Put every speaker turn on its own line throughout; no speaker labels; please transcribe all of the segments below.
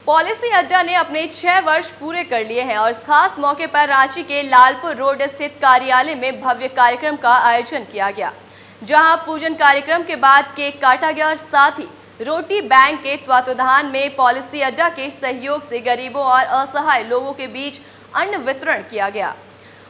Policy अड्डा ने अपने 6 वर्ष पूरे कर लिए हैं और इस खास मौके पर रांची के लालपुर रोड स्थित कार्यालय में भव्य कार्यक्रम का आयोजन किया गया, जहां पूजन कार्यक्रम के बाद केक काटा गया और साथ ही रोटी बैंक के तत्वावधान में पॉलिसी अड्डा के सहयोग से गरीबों और असहाय लोगों के बीच अन्न वितरण किया गया।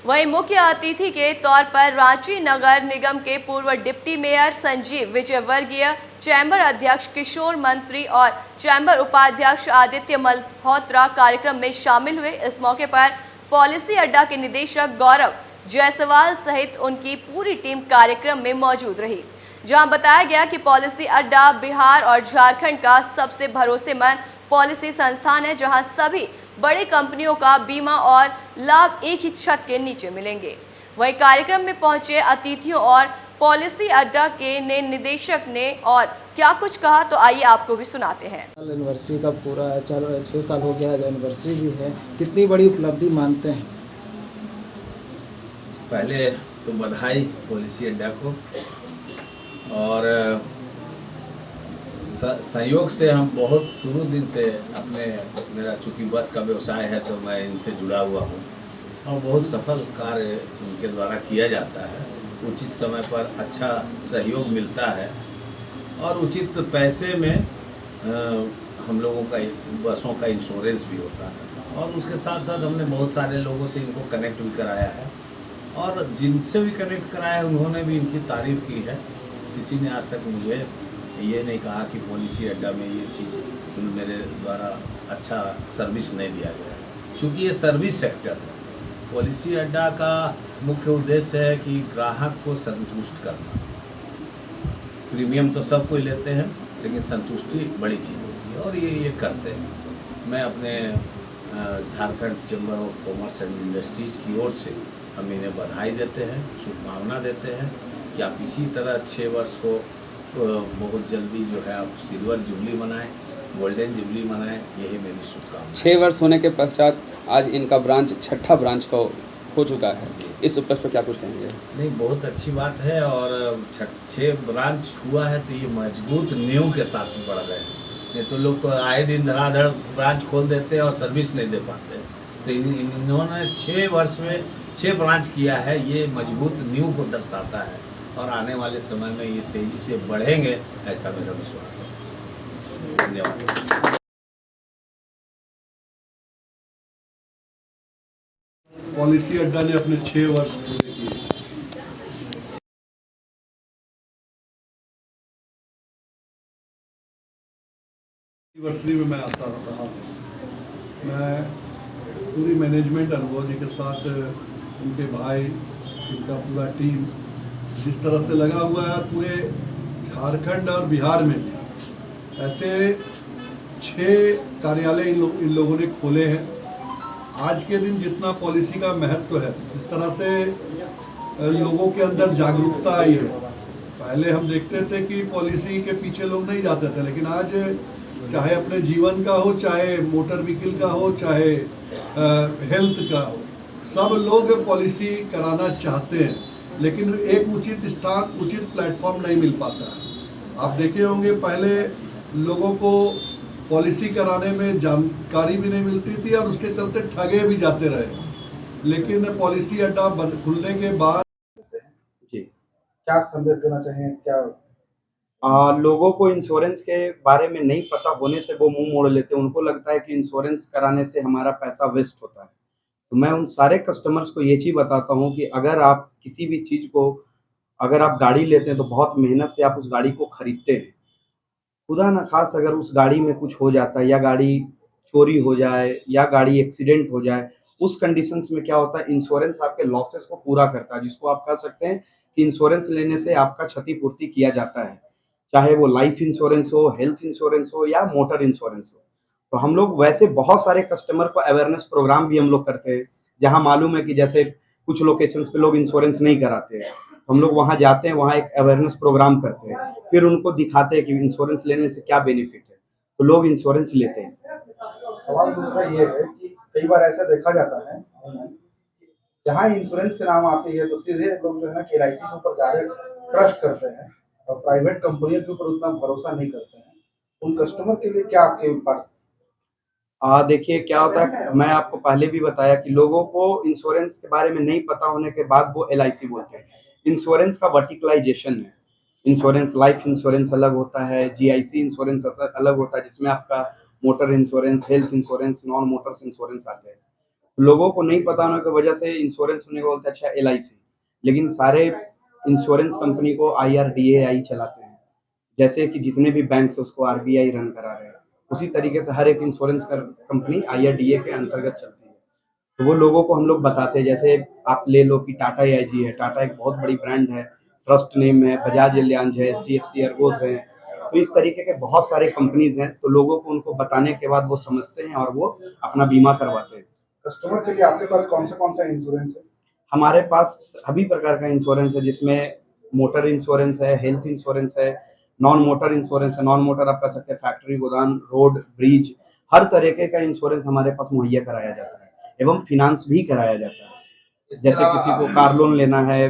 वहीं मुख्य अतिथि के तौर पर रांची नगर निगम के पूर्व deputy mayor Sanjeev Vijayvargiya, chamber अध्यक्ष किशोर मंत्री और चैम्बर उपाध्यक्ष आदित्य मल्होत्रा कार्यक्रम में शामिल हुए। इस मौके पर पॉलिसी अड्डा के निदेशक गौरव जायसवाल सहित उनकी पूरी टीम कार्यक्रम में मौजूद रही, जहां बताया गया कि पॉलिसी अड्डा बिहार और झारखंड का सबसे भरोसेमंद पॉलिसी संस्थान है, जहां सभी बड़ी कंपनियों का बीमा और लाभ एक ही छत के नीचे मिलेंगे। वहीं कार्यक्रम में पहुंचे अतिथियों और पॉलिसी अड्डा के निदेशक ने और क्या कुछ कहा, तो आइए आपको भी सुनाते हैं।
एनिवर्सरी का पूरा 6 साल हो गया है, एनिवर्सरी भी है। कितनी बड़ी उपलब्धि मानते हैं?
पहले तो बधाई पॉलिसी अड्डा को, और संयोग से हम बहुत शुरू दिन से मेरा चूँकि बस का व्यवसाय है तो मैं इनसे जुड़ा हुआ हूँ और बहुत सफल कार्य इनके द्वारा किया जाता है। उचित समय पर अच्छा सहयोग मिलता है और उचित पैसे में हम लोगों का बसों का इंश्योरेंस भी होता है, और उसके साथ साथ हमने बहुत सारे लोगों से इनको कनेक्ट भी कराया है, और जिनसे भी कनेक्ट कराया है उन्होंने भी इनकी तारीफ़ की है। किसी ने आज तक मुझे ये नहीं कहा कि पॉलिसी अड्डा में ये चीज़ मेरे द्वारा अच्छा सर्विस नहीं दिया गया है। चूँकि ये सर्विस सेक्टर है, पॉलिसी अड्डा का मुख्य उद्देश्य है कि ग्राहक को संतुष्ट करना। प्रीमियम तो सब कोई लेते हैं, लेकिन संतुष्टि बड़ी चीज़ होती है और ये करते हैं। मैं अपने Jharkhand chamber of commerce and industries की ओर से हम इन्हें बधाई देते हैं, शुभकामना देते हैं कि आप इसी तरह 6 वर्ष को बहुत जल्दी जो है आप सिल्वर जुबली मनाएं, गोल्डन जुबली मनाएं, यही मेरी शुभकामना।
6 वर्ष होने के पश्चात आज इनका ब्रांच 6ठा ब्रांच का हो चुका है। इस उपलक्ष्य पर क्या कुछ कहेंगे?
नहीं, बहुत अच्छी बात है, और 6 ब्रांच हुआ है तो ये मजबूत नींव के साथ बढ़ रहे हैं। नहीं तो लोग तो आए दिन धड़ाधड़ ब्रांच खोल देते हैं और सर्विस नहीं दे पाते। तो इन्होंने 6 वर्ष में 6 ब्रांच किया है, ये मजबूत नींव को दर्शाता है और आने वाले समय में ये तेजी से बढ़ेंगे, ऐसा मेरा विश्वास है। धन्यवाद।
पॉलिसी अड्डा ने अपने 6 वर्ष पूरे किए। एनिवर्सरी में मैं आता रहा हूँ। मैं पूरी मैनेजमेंट अनुभव जी के साथ, उनके भाई, उनका पूरा टीम जिस तरह से लगा हुआ है पूरे झारखंड और बिहार में भी ऐसे 6 कार्यालय इन लोगों ने खोले हैं। आज के दिन जितना पॉलिसी का महत्व है, इस तरह से लोगों के अंदर जागरूकता आई है। पहले हम देखते थे कि पॉलिसी के पीछे लोग नहीं जाते थे, लेकिन आज चाहे अपने जीवन का हो, चाहे मोटर व्हीकल का हो, चाहे हेल्थ का हो, सब लोग पॉलिसी कराना चाहते हैं, लेकिन एक उचित स्थान, उचित प्लेटफॉर्म नहीं मिल पाता है। आप देखे होंगे पहले लोगों को पॉलिसी कराने में जानकारी भी नहीं मिलती थी और उसके चलते ठगे भी जाते रहे, लेकिन पॉलिसी अड्डा खुलने के बाद
जी क्या संदेश देना चाहिए? क्या लोगों को इंश्योरेंस के बारे में नहीं पता होने से वो मुंह मोड़ लेते हैं। उनको लगता है कि इंश्योरेंस कराने से हमारा पैसा वेस्ट होता है। तो मैं उन सारे कस्टमर्स को ये चीज़ बताता हूँ कि अगर आप किसी भी चीज़ को, अगर आप गाड़ी लेते हैं तो बहुत मेहनत से आप उस गाड़ी को खरीदते हैं। खुदा न खास अगर उस गाड़ी में कुछ हो जाता है, या गाड़ी चोरी हो जाए, या गाड़ी एक्सीडेंट हो जाए, उस कंडीशंस में क्या होता है, इंश्योरेंस आपके लॉसेस को पूरा करता है, जिसको आप कह सकते हैं कि इंश्योरेंस लेने से आपका क्षतिपूर्ति किया जाता है। चाहे वो लाइफ इंश्योरेंस हो, हेल्थ इंश्योरेंस हो या मोटर इंश्योरेंस हो। तो हम लोग वैसे बहुत सारे कस्टमर को अवेयरनेस प्रोग्राम भी हम लोग करते हैं, जहाँ मालूम है कि जैसे कुछ लोकेशंस पे लोग इंश्योरेंस नहीं कराते हैं, तो हम लोग वहाँ जाते हैं, वहाँ एक अवेयरनेस प्रोग्राम करते हैं, फिर उनको दिखाते हैं कि इंश्योरेंस लेने से क्या बेनिफिट है, तो लोग इंश्योरेंस लेते हैं।
सवाल दूसरा ये है कि कई बार ऐसा देखा जाता है, जहाँ इंश्योरेंस के नाम आती है तो सीधे लोग जो है ना LIC के ऊपर ज्यादा ट्रस्ट करते हैं और प्राइवेट कंपनियों के ऊपर उतना भरोसा नहीं करते हैं। उन कस्टमर के लिए क्या आपके पास
देखिए क्या होता है, मैं आपको पहले भी बताया कि लोगों को इंश्योरेंस के बारे में नहीं पता होने के बाद वो एलआईसी बोलते हैं। इंश्योरेंस का वर्टिकलाइजेशन है। इंश्योरेंस, लाइफ इंश्योरेंस अलग होता है, जीआईसी इंश्योरेंस अलग होता है, जिसमें आपका motor insurance, health insurance, non Motors insurance आते हैं। लोगों को नहीं पता होने की वजह से इंश्योरेंस उन्हें बोलते हैं अच्छा एलआईसी, लेकिन सारे इंश्योरेंस कंपनी को आईआरडीएआई चलाते हैं। जैसे कि जितने भी बैंक है उसको आरबीआई रन करा रहे हैं, उसी तरीके से हर एक इंश्योरेंस कंपनी आईआरडीए के अंतर्गत चलती है। तो वो लोगों को हम लोग बताते हैं, जैसे आप ले लो कि टाटा एआईजी है, टाटा एक बहुत बड़ी ब्रांड है, ट्रस्ट नेम है, बजाज एलियांज है, एचडीएफसी अर्गोस है। तो इस तरीके के बहुत सारे कंपनीज हैं, तो लोगों को उनको बताने के बाद वो समझते हैं और वो अपना बीमा करवाते हैं।
कस्टमर के लिए आपके पास कौन सा इंश्योरेंस है?
हमारे पास सभी प्रकार का इंश्योरेंस है, जिसमें मोटर इंश्योरेंस है, हेल्थ इंश्योरेंस है, नॉन मोटर इंश्योरेंस है। नॉन मोटर आप कर सकते हैं फैक्ट्री, गोदाम, रोड, ब्रिज, हर तरीके का इंश्योरेंस हमारे पास मुहैया कराया जाता है एवं फिनांस भी कराया जाता है। जैसे किसी को कार लोन लेना है,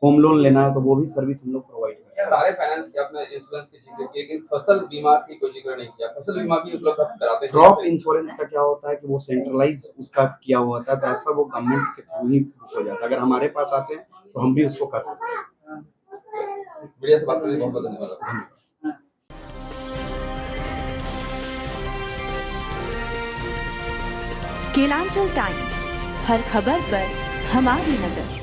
होम लोन लेना है, तो वो भी सर्विस हम लोग प्रोवाइड करते हैं।
सारे फाइनेंस के अपने इंश्योरेंस की जिक्र किया, लेकिन फसल बीमा की कोई जिक्र नहीं किया। फसल बीमा भी उपलब्ध आप कराते हैं?
क्रॉप इंश्योरेंस का क्या होता है कि वो सेंट्रलाइज उसका किया हुआ होता है, तो ऐसा वो गवर्नमेंट के थ्रू ही हो जाता है। अगर हमारे पास आते हैं तो हम भी उसको कर सकते हैं।
मीडिया से बात करने के लिए बहुत बहुत धन्यवाद।
केलांचल टाइम्स, हर खबर पर हमारी नजर।